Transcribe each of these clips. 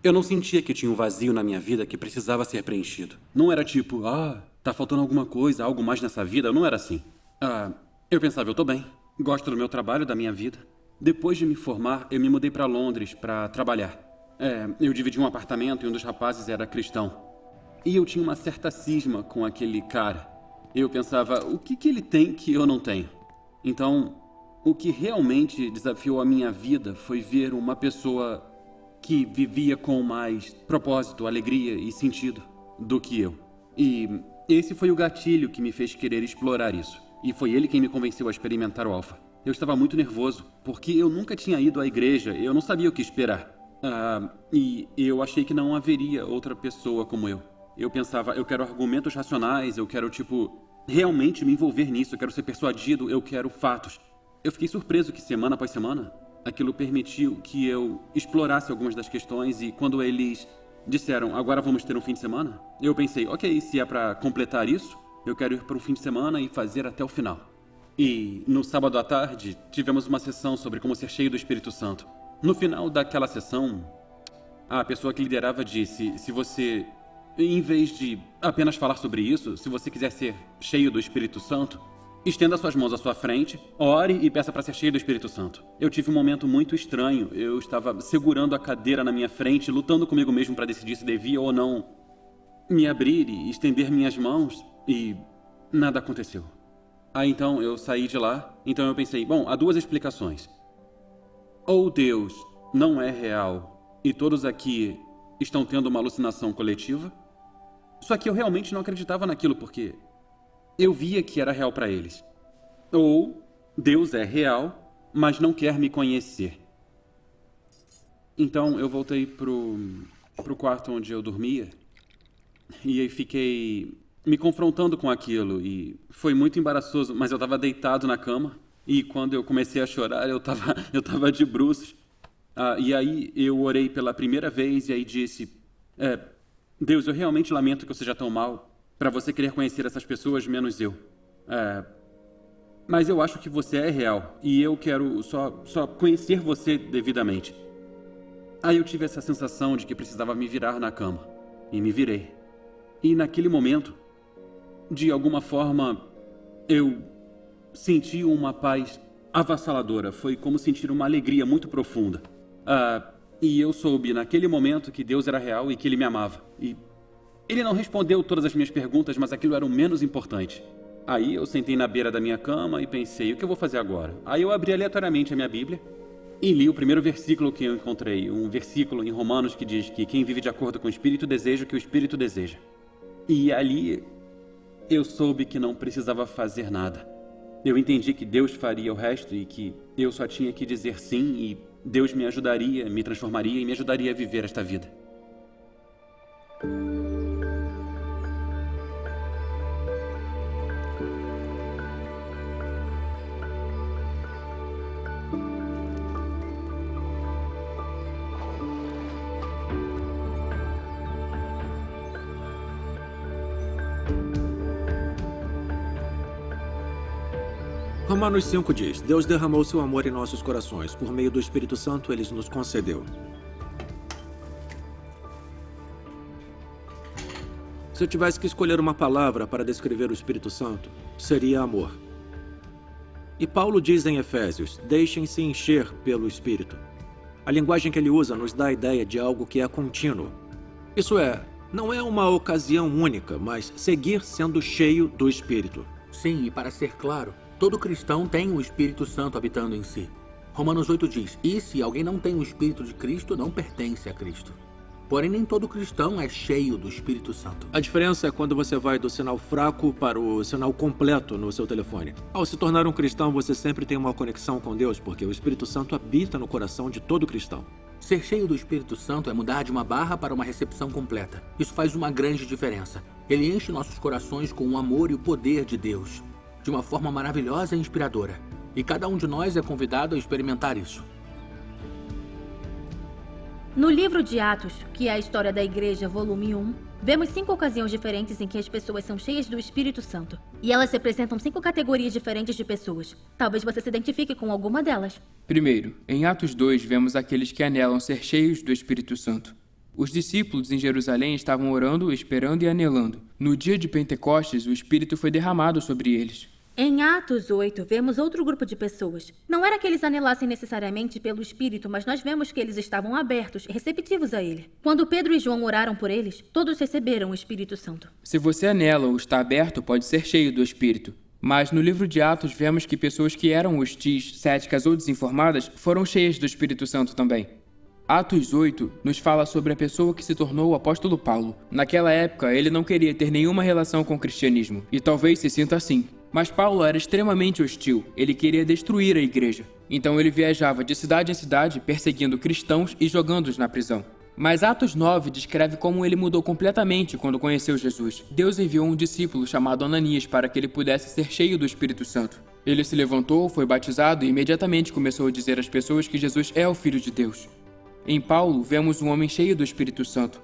Eu não sentia que tinha um vazio na minha vida que precisava ser preenchido. Não era tipo, tá faltando alguma coisa, algo mais nessa vida. Não era assim. Eu pensava, eu tô bem. Gosto do meu trabalho, da minha vida. Depois de me formar, eu me mudei para Londres para trabalhar. Eu dividi um apartamento e um dos rapazes era cristão. E eu tinha uma certa cisma com aquele cara. Eu pensava, o que ele tem que eu não tenho? Então, o que realmente desafiou a minha vida foi ver uma pessoa que vivia com mais propósito, alegria e sentido do que eu. E esse foi o gatilho que me fez querer explorar isso. E foi ele quem me convenceu a experimentar o Alpha. Eu estava muito nervoso, porque eu nunca tinha ido à igreja, eu não sabia o que esperar. E eu achei que não haveria outra pessoa como eu. Eu pensava, eu quero argumentos racionais, eu quero, realmente me envolver nisso, eu quero ser persuadido, eu quero fatos. Eu fiquei surpreso que semana após semana, aquilo permitiu que eu explorasse algumas das questões e quando eles disseram, agora vamos ter um fim de semana, eu pensei, ok, se é para completar isso, eu quero ir para o fim de semana e fazer até o final. E no sábado à tarde, tivemos uma sessão sobre como ser cheio do Espírito Santo. No final daquela sessão, a pessoa que liderava disse, se você, em vez de apenas falar sobre isso, se você quiser ser cheio do Espírito Santo, estenda suas mãos à sua frente, ore e peça para ser cheio do Espírito Santo. Eu tive um momento muito estranho. Eu estava segurando a cadeira na minha frente, lutando comigo mesmo para decidir se devia ou não me abrir e estender minhas mãos, e nada aconteceu. Então eu saí de lá. Então eu pensei, bom, há duas explicações. Ou Deus não é real e todos aqui estão tendo uma alucinação coletiva. Só que eu realmente não acreditava naquilo porque eu via que era real para eles. Ou Deus é real, mas não quer me conhecer. Então eu voltei pro quarto onde eu dormia e aí fiquei me confrontando com aquilo e foi muito embaraçoso, mas eu estava deitado na cama e quando eu comecei a chorar eu tava de bruços. E aí eu orei pela primeira vez e aí disse, Deus, eu realmente lamento que eu seja tão mal para você querer conhecer essas pessoas menos eu. Mas eu acho que você é real e eu quero só conhecer você devidamente. Aí eu tive essa sensação de que precisava me virar na cama e me virei. E naquele momento, de alguma forma, eu senti uma paz avassaladora. Foi como sentir uma alegria muito profunda. E eu soube naquele momento que Deus era real e que Ele me amava. E Ele não respondeu todas as minhas perguntas, mas aquilo era o menos importante. Aí eu sentei na beira da minha cama e pensei, o que eu vou fazer agora? Aí eu abri aleatoriamente a minha Bíblia e li o primeiro versículo que eu encontrei. Um versículo em Romanos que diz que quem vive de acordo com o Espírito deseja o que o Espírito deseja. E ali eu soube que não precisava fazer nada. Eu entendi que Deus faria o resto e que eu só tinha que dizer sim e Deus me ajudaria, me transformaria e me ajudaria a viver esta vida. Romanos 5 diz, Deus derramou seu amor em nossos corações. Por meio do Espírito Santo, Ele nos concedeu. Se eu tivesse que escolher uma palavra para descrever o Espírito Santo, seria amor. E Paulo diz em Efésios, deixem-se encher pelo Espírito. A linguagem que ele usa nos dá a ideia de algo que é contínuo. Isso é, não é uma ocasião única, mas seguir sendo cheio do Espírito. Sim, e para ser claro, todo cristão tem o Espírito Santo habitando em si. Romanos 8 diz, e se alguém não tem o Espírito de Cristo, não pertence a Cristo. Porém, nem todo cristão é cheio do Espírito Santo. A diferença é quando você vai do sinal fraco para o sinal completo no seu telefone. Ao se tornar um cristão, você sempre tem uma conexão com Deus, porque o Espírito Santo habita no coração de todo cristão. Ser cheio do Espírito Santo é mudar de uma barra para uma recepção completa. Isso faz uma grande diferença. Ele enche nossos corações com o amor e o poder de Deus, de uma forma maravilhosa e inspiradora. E cada um de nós é convidado a experimentar isso. No livro de Atos, que é a história da igreja, volume 1, vemos 5 ocasiões diferentes em que as pessoas são cheias do Espírito Santo. E elas representam 5 categorias diferentes de pessoas. Talvez você se identifique com alguma delas. Primeiro, em Atos 2, vemos aqueles que anelam ser cheios do Espírito Santo. Os discípulos em Jerusalém estavam orando, esperando e anelando. No dia de Pentecostes, o Espírito foi derramado sobre eles. Em Atos 8, vemos outro grupo de pessoas. Não era que eles anelassem necessariamente pelo Espírito, mas nós vemos que eles estavam abertos e receptivos a ele. Quando Pedro e João oraram por eles, todos receberam o Espírito Santo. Se você anela ou está aberto, pode ser cheio do Espírito. Mas no livro de Atos vemos que pessoas que eram hostis, céticas ou desinformadas foram cheias do Espírito Santo também. Atos 8 nos fala sobre a pessoa que se tornou o apóstolo Paulo. Naquela época, ele não queria ter nenhuma relação com o cristianismo, e talvez se sinta assim. Mas Paulo era extremamente hostil, ele queria destruir a igreja. Então ele viajava de cidade em cidade, perseguindo cristãos e jogando-os na prisão. Mas Atos 9 descreve como ele mudou completamente quando conheceu Jesus. Deus enviou um discípulo chamado Ananias para que ele pudesse ser cheio do Espírito Santo. Ele se levantou, foi batizado e imediatamente começou a dizer às pessoas que Jesus é o Filho de Deus. Em Paulo, vemos um homem cheio do Espírito Santo,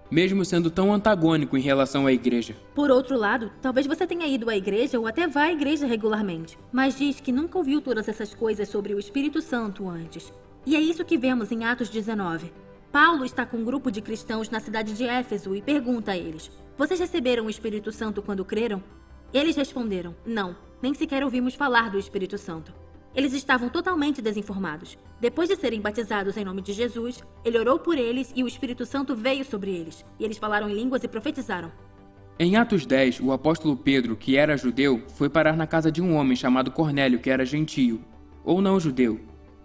mesmo sendo tão antagônico em relação à igreja. Por outro lado, talvez você tenha ido à igreja ou até vá à igreja regularmente, mas diz que nunca ouviu todas essas coisas sobre o Espírito Santo antes. E é isso que vemos em Atos 19. Paulo está com um grupo de cristãos na cidade de Éfeso e pergunta a eles: vocês receberam o Espírito Santo quando creram? Eles responderam: não, nem sequer ouvimos falar do Espírito Santo. Eles estavam totalmente desinformados. Depois de serem batizados em nome de Jesus, ele orou por eles e o Espírito Santo veio sobre eles. E eles falaram em línguas e profetizaram. Em Atos 10, o apóstolo Pedro, que era judeu, foi parar na casa de um homem chamado Cornélio, que era gentio, ou não judeu.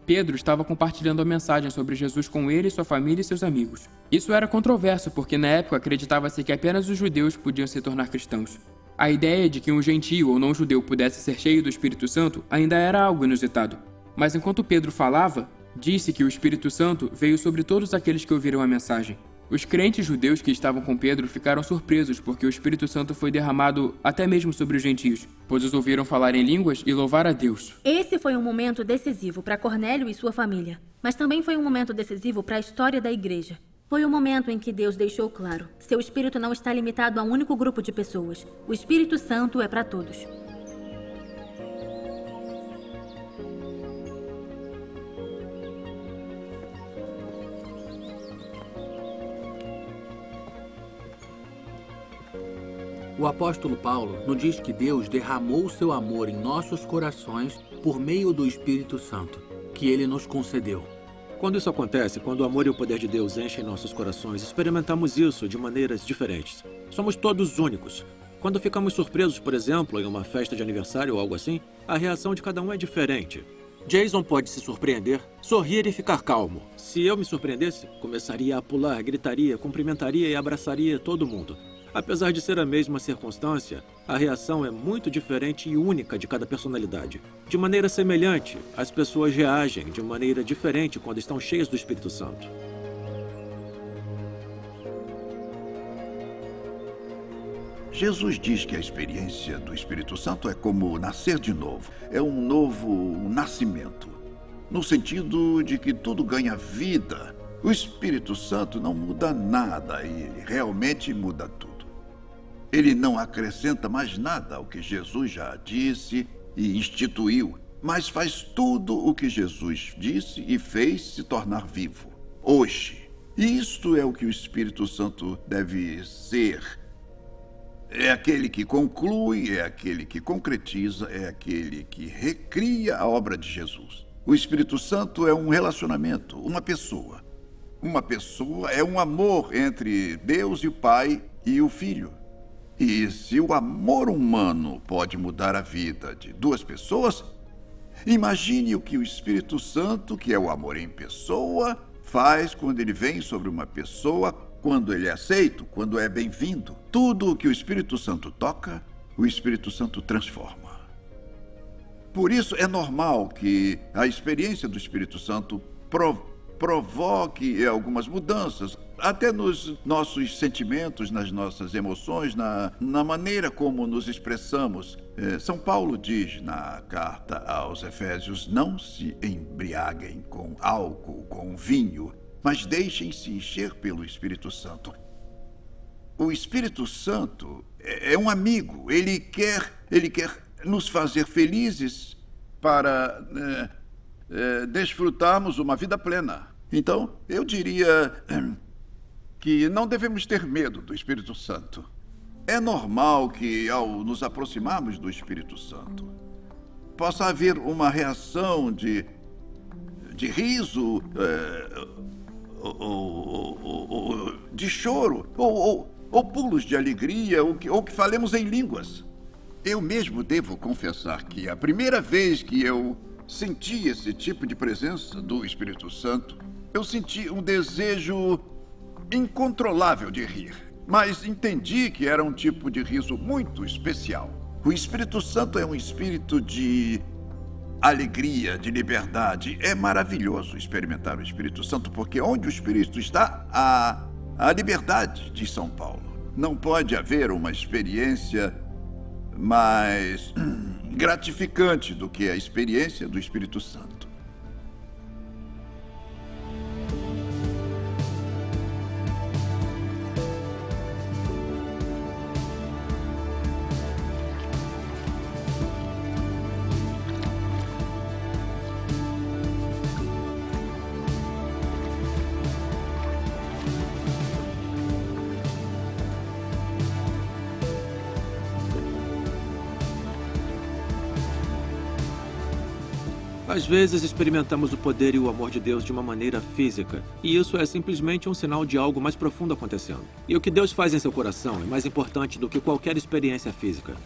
Pedro estava compartilhando a mensagem sobre Jesus com ele, sua família e seus amigos. Isso era controverso, porque na época acreditava-se que apenas os judeus podiam se tornar cristãos. A ideia de que um gentio ou não judeu pudesse ser cheio do Espírito Santo ainda era algo inusitado. Mas enquanto Pedro falava, disse que o Espírito Santo veio sobre todos aqueles que ouviram a mensagem. Os crentes judeus que estavam com Pedro ficaram surpresos porque o Espírito Santo foi derramado até mesmo sobre os gentios, pois os ouviram falar em línguas e louvar a Deus. Esse foi um momento decisivo para Cornélio e sua família, mas também foi um momento decisivo para a história da igreja. Foi o momento em que Deus deixou claro: seu Espírito não está limitado a um único grupo de pessoas. O Espírito Santo é para todos. O apóstolo Paulo nos diz que Deus derramou o seu amor em nossos corações por meio do Espírito Santo, que ele nos concedeu. Quando isso acontece, quando o amor e o poder de Deus enchem nossos corações, experimentamos isso de maneiras diferentes. Somos todos únicos. Quando ficamos surpresos, por exemplo, em uma festa de aniversário ou algo assim, a reação de cada um é diferente. Jason pode se surpreender, sorrir e ficar calmo. Se eu me surpreendesse, começaria a pular, gritaria, cumprimentaria e abraçaria todo mundo. Apesar de ser a mesma circunstância, a reação é muito diferente e única de cada personalidade. De maneira semelhante, as pessoas reagem de maneira diferente quando estão cheias do Espírito Santo. Jesus diz que a experiência do Espírito Santo é como nascer de novo. É um novo nascimento, no sentido de que tudo ganha vida. O Espírito Santo não muda nada, ele realmente muda tudo. Ele não acrescenta mais nada ao que Jesus já disse e instituiu, mas faz tudo o que Jesus disse e fez se tornar vivo, hoje. E isto é o que o Espírito Santo deve ser. É aquele que conclui, é aquele que concretiza, é aquele que recria a obra de Jesus. O Espírito Santo é um relacionamento, uma pessoa. Uma pessoa é um amor entre Deus e o Pai e o Filho. E se o amor humano pode mudar a vida de duas pessoas, imagine o que o Espírito Santo, que é o amor em pessoa, faz quando ele vem sobre uma pessoa, quando ele é aceito, quando é bem-vindo. Tudo o que o Espírito Santo toca, o Espírito Santo transforma. Por isso é normal que a experiência do Espírito Santo provoque algumas mudanças, até nos nossos sentimentos, nas nossas emoções, na maneira como nos expressamos. São Paulo diz na carta aos Efésios: não se embriaguem com álcool, com vinho, mas deixem-se encher pelo Espírito Santo. O Espírito Santo é um amigo, ele quer nos fazer felizes para desfrutarmos uma vida plena. Então, eu diria, que não devemos ter medo do Espírito Santo. É normal que, ao nos aproximarmos do Espírito Santo, possa haver uma reação de riso, de choro, ou pulos de alegria, ou que falemos em línguas. Eu mesmo devo confessar que a primeira vez que eu senti esse tipo de presença do Espírito Santo, eu senti um desejo incontrolável de rir, mas entendi que era um tipo de riso muito especial. O Espírito Santo é um espírito de alegria, de liberdade. É maravilhoso experimentar o Espírito Santo, porque onde o Espírito está, há a liberdade de São Paulo. Não pode haver uma experiência mais gratificante do que a experiência do Espírito Santo. Às vezes experimentamos o poder e o amor de Deus de uma maneira física, e isso é simplesmente um sinal de algo mais profundo acontecendo. E o que Deus faz em seu coração é mais importante do que qualquer experiência física.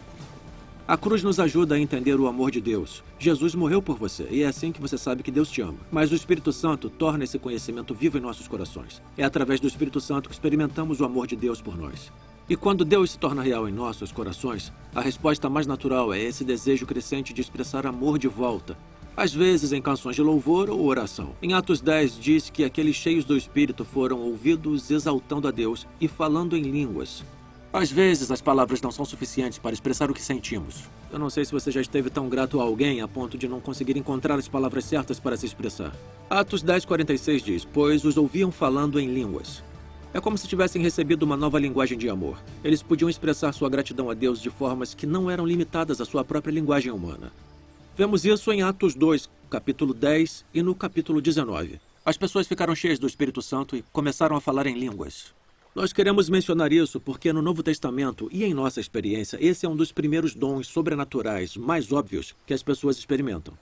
A cruz nos ajuda a entender o amor de Deus. Jesus morreu por você, e é assim que você sabe que Deus te ama. Mas o Espírito Santo torna esse conhecimento vivo em nossos corações. É através do Espírito Santo que experimentamos o amor de Deus por nós. E quando Deus se torna real em nossos corações, a resposta mais natural é esse desejo crescente de expressar amor de volta, às vezes em canções de louvor ou oração. Em Atos 10 diz que aqueles cheios do Espírito foram ouvidos exaltando a Deus e falando em línguas. Às vezes as palavras não são suficientes para expressar o que sentimos. Eu não sei se você já esteve tão grato a alguém a ponto de não conseguir encontrar as palavras certas para se expressar. Atos 10:46 diz: pois os ouviam falando em línguas. É como se tivessem recebido uma nova linguagem de amor. Eles podiam expressar sua gratidão a Deus de formas que não eram limitadas à sua própria linguagem humana. Vemos isso em Atos 2, capítulo 10 e no capítulo 19. As pessoas ficaram cheias do Espírito Santo e começaram a falar em línguas. Nós queremos mencionar isso porque no Novo Testamento e em nossa experiência, esse é um dos primeiros dons sobrenaturais mais óbvios que as pessoas experimentam.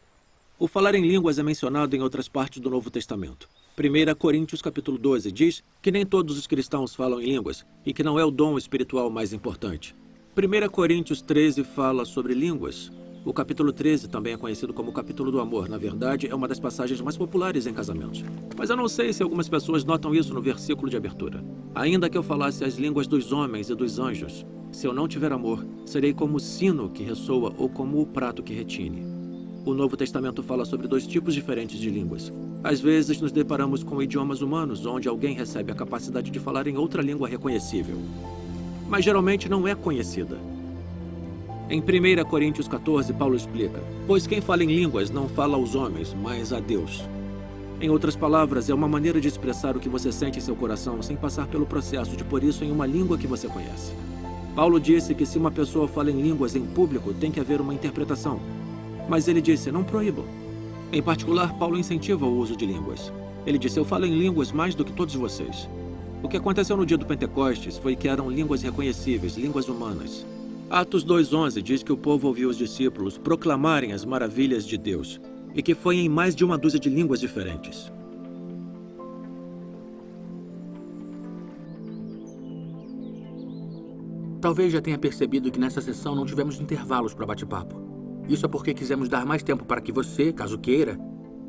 O falar em línguas é mencionado em outras partes do Novo Testamento. 1 Coríntios capítulo 12 diz que nem todos os cristãos falam em línguas e que não é o dom espiritual mais importante. 1 Coríntios 13 fala sobre línguas. O capítulo 13 também é conhecido como o capítulo do amor. Na verdade, é uma das passagens mais populares em casamentos. Mas eu não sei se algumas pessoas notam isso no versículo de abertura. Ainda que eu falasse as línguas dos homens e dos anjos, se eu não tiver amor, serei como o sino que ressoa ou como o prato que retine. O Novo Testamento fala sobre dois tipos diferentes de línguas. Às vezes nos deparamos com idiomas humanos, onde alguém recebe a capacidade de falar em outra língua reconhecível. Mas geralmente não é conhecida. Em 1 Coríntios 14, Paulo explica: pois quem fala em línguas não fala aos homens, mas a Deus. Em outras palavras, é uma maneira de expressar o que você sente em seu coração sem passar pelo processo de pôr isso em uma língua que você conhece. Paulo disse que se uma pessoa fala em línguas em público, tem que haver uma interpretação. Mas ele disse: não proíbam. Em particular, Paulo incentiva o uso de línguas. Ele disse: eu falo em línguas mais do que todos vocês. O que aconteceu no dia do Pentecostes foi que eram línguas reconhecíveis, línguas humanas. Atos 2:11 diz que o povo ouviu os discípulos proclamarem as maravilhas de Deus e que foi em mais de uma dúzia de línguas diferentes. Talvez já tenha percebido que nessa sessão não tivemos intervalos para bate-papo. Isso é porque quisemos dar mais tempo para que você, caso queira,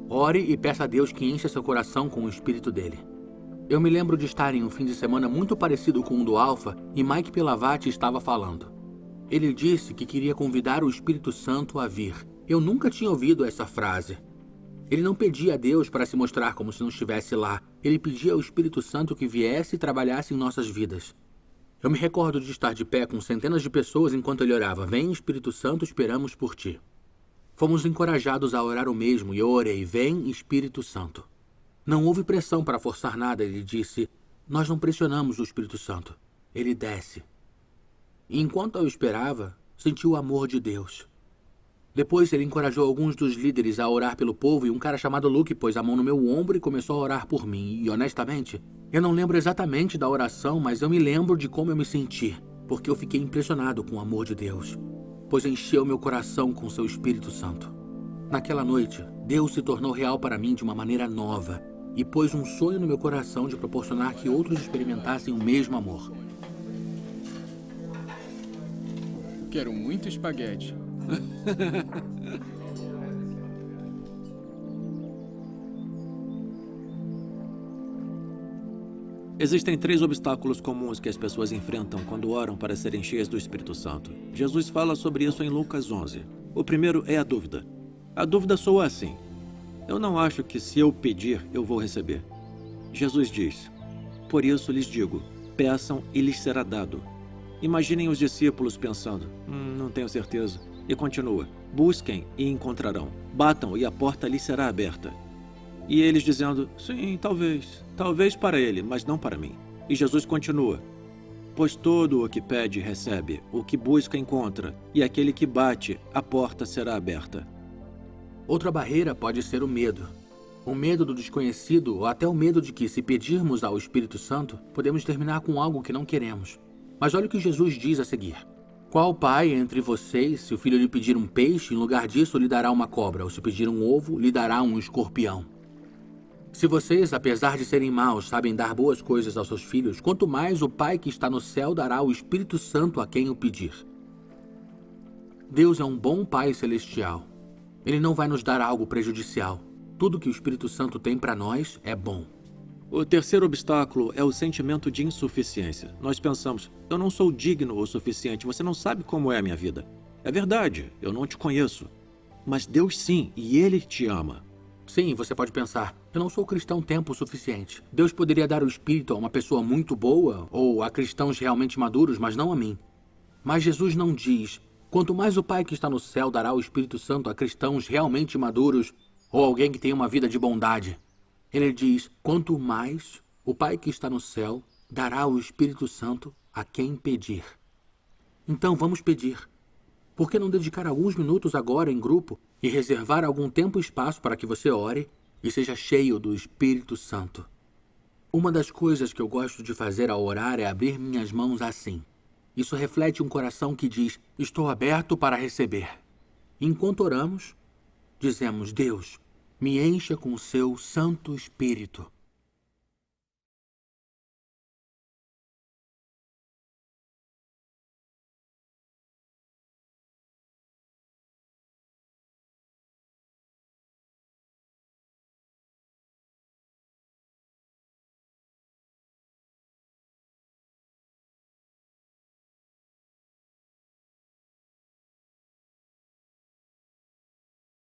ore e peça a Deus que encha seu coração com o Espírito dele. Eu me lembro de estar em um fim de semana muito parecido com o do Alpha e Mike Pilavaty estava falando. Ele disse que queria convidar o Espírito Santo a vir. Eu nunca tinha ouvido essa frase. Ele não pedia a Deus para se mostrar como se não estivesse lá. Ele pedia ao Espírito Santo que viesse e trabalhasse em nossas vidas. Eu me recordo de estar de pé com centenas de pessoas enquanto ele orava: vem, Espírito Santo, esperamos por ti. Fomos encorajados a orar o mesmo e eu orei: vem, Espírito Santo. Não houve pressão para forçar nada. Ele disse: nós não pressionamos o Espírito Santo. Ele desce. E enquanto eu esperava, senti o amor de Deus. Depois ele encorajou alguns dos líderes a orar pelo povo e um cara chamado Luke pôs a mão no meu ombro e começou a orar por mim. E honestamente, eu não lembro exatamente da oração, mas eu me lembro de como eu me senti, porque eu fiquei impressionado com o amor de Deus, pois encheu meu coração com seu Espírito Santo. Naquela noite, Deus se tornou real para mim de uma maneira nova e pôs um sonho no meu coração de proporcionar que outros experimentassem o mesmo amor. Quero muito espaguete. Existem 3 obstáculos comuns que as pessoas enfrentam quando oram para serem cheias do Espírito Santo. Jesus fala sobre isso em Lucas 11. O primeiro é a dúvida. A dúvida soa assim: eu não acho que se eu pedir, eu vou receber. Jesus diz: por isso lhes digo, peçam e lhes será dado. Imaginem os discípulos pensando: não tenho certeza. E continua: busquem e encontrarão. Batam e a porta lhes será aberta. E eles dizendo: sim, talvez. Talvez para ele, mas não para mim. E Jesus continua: pois todo o que pede, recebe. O que busca, encontra. E aquele que bate, a porta será aberta. Outra barreira pode ser o medo. O medo do desconhecido ou até o medo de que, se pedirmos ao Espírito Santo, podemos terminar com algo que não queremos. Mas olha o que Jesus diz a seguir. Qual pai entre vocês, se o filho lhe pedir um peixe, em lugar disso lhe dará uma cobra, ou se pedir um ovo, lhe dará um escorpião? Se vocês, apesar de serem maus, sabem dar boas coisas aos seus filhos, quanto mais o Pai que está no céu dará o Espírito Santo a quem o pedir. Deus é um bom Pai celestial. Ele não vai nos dar algo prejudicial. Tudo que o Espírito Santo tem para nós é bom. O terceiro obstáculo é o sentimento de insuficiência. Nós pensamos: eu não sou digno o suficiente, você não sabe como é a minha vida. É verdade, eu não te conheço. Mas Deus sim, e Ele te ama. Sim, você pode pensar: eu não sou cristão tempo suficiente. Deus poderia dar o Espírito a uma pessoa muito boa ou a cristãos realmente maduros, mas não a mim. Mas Jesus não diz: quanto mais o Pai que está no céu dará o Espírito Santo a cristãos realmente maduros ou alguém que tem uma vida de bondade. Ele diz: quanto mais o Pai que está no céu dará o Espírito Santo a quem pedir. Então vamos pedir. Por que não dedicar alguns minutos agora em grupo e reservar algum tempo e espaço para que você ore e seja cheio do Espírito Santo? Uma das coisas que eu gosto de fazer ao orar é abrir minhas mãos assim. Isso reflete um coração que diz: estou aberto para receber. Enquanto oramos, dizemos: Deus, me encha com o seu Santo Espírito.